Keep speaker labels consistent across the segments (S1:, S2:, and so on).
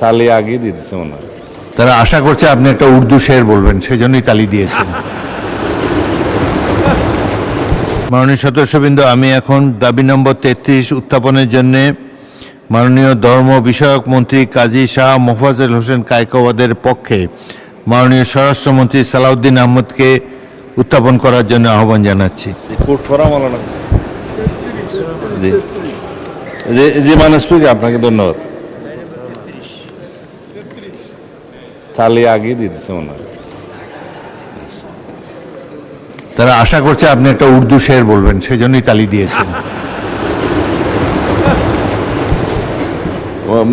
S1: তালি আগে দিতেছে ওনার।
S2: তারা আশা করছে আপনি একটা উর্দু শের বলবেন, সেই জন্যই তালি দিয়েছেন। মাননীয় সদস্যবৃন্দ, আমি এখন দাবি নম্বর 33 উত্থাপনের জন্য মাননীয় ধর্ম বিষয়ক মন্ত্রী কাজী শাহ মোফাজ্জল হোসেন কায়কোবাদের পক্ষে মাননীয় স্বরাষ্ট্রমন্ত্রী সালাউদ্দিন আহমদকে উত্থাপন করার জন্য আহ্বান জানাচ্ছি।
S1: কোর্ট ফরা মালানা জি জি জি মাননীয় স্পিকার, আপনাকে ধন্যবাদ। তালি আগে দিতেছে ওনার।
S2: তারা আশা করছে আপনি একটা উর্দু শের বলবেন, সেই জন্যই তালি দিয়েছেন।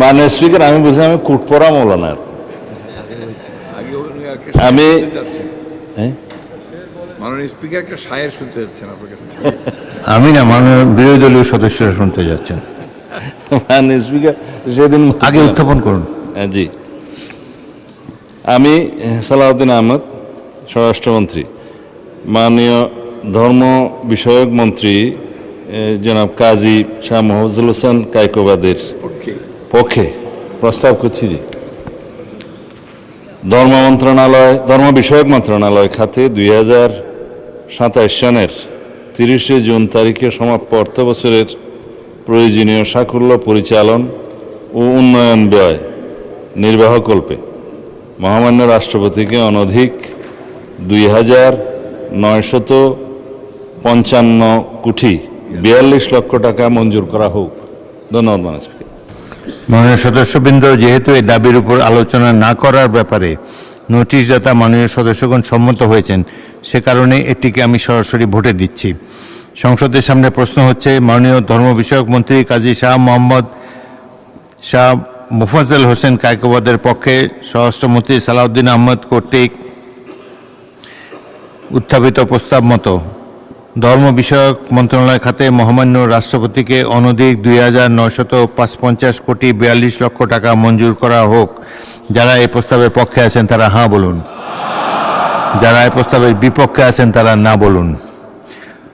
S1: মাননীয় স্পিকার, আমি বলছি আমি কুটপরা মৌলানা। আমি
S3: মাননীয় স্পিকার একটা শায়ের শুনতে যাচ্ছেন আপনার কাছে।
S2: আমি না, মাননীয় বিরোধী দলীয় সদস্যরা শুনতে যাচ্ছেন।
S1: মাননীয় স্পিকার, সেদিন
S2: আগে উত্থাপন করুন।
S1: জি, আমি সালাউদ্দিন আহমদ, স্বরাষ্ট্রমন্ত্রী, মাননীয় ধর্ম বিষয়ক মন্ত্রী জনাব কাজী শাহ মোফাজ্জল হোসেন কায়কোবাদের পক্ষে প্রস্তাব করছি যে ধর্ম বিষয়ক মন্ত্রণালয় খাতে 2027 সনের 30 জুন তারিখে সমাপ্ত অর্থ বছরের প্রয়োজনীয় সাকুল্য পরিচালন ও উন্নয়ন ব্যয় নির্বাহকল্পে মহামান্য রাষ্ট্রপতিকে অনধিক 2,955 কোটি 42 লক্ষ টাকা মঞ্জুর করা হোক। ধন্যবাদ মাননীয় স্পিকার।
S2: মাননীয় সদস্যবৃন্দ, যেহেতু এই দাবির উপর আলোচনা না করার ব্যাপারে নোটিশদাতা মাননীয় সদস্যগণ সম্মত হয়েছেন, সে কারণে এটিকে আমি সরাসরি ভোটে দিচ্ছি। সংসদের সামনে প্রশ্ন হচ্ছে, মাননীয় ধর্ম বিষয়ক মন্ত্রী কাজী শাহ মোফাজ্জল হোসেন কায়কোবাদের পক্ষে স্বরাষ্ট্রমন্ত্রী সালাউদ্দিন আহমদ কর্তৃক উত্থাপিত প্রস্তাব মতো ধর্ম বিষয়ক মন্ত্রণালয় খাতে মহামান্য রাষ্ট্রপতিকে অনধিক 2,955 কোটি 42 লক্ষ টাকা মঞ্জুর করা হোক। যারা এই প্রস্তাবের পক্ষে আছেন তারা হ্যাঁ বলুন, যারা এই প্রস্তাবের বিপক্ষে আছেন তারা না বলুন।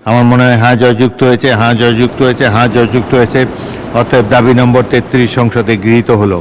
S2: আমার মনে হয় হ্যাঁ জয়যুক্ত হয়েছে, হ্যাঁ জয়যুক্ত হয়েছে, হ্যাঁ জয়যুক্ত হয়েছে। অতএব দাবি নম্বর 33 সংসদে গৃহীত হলো।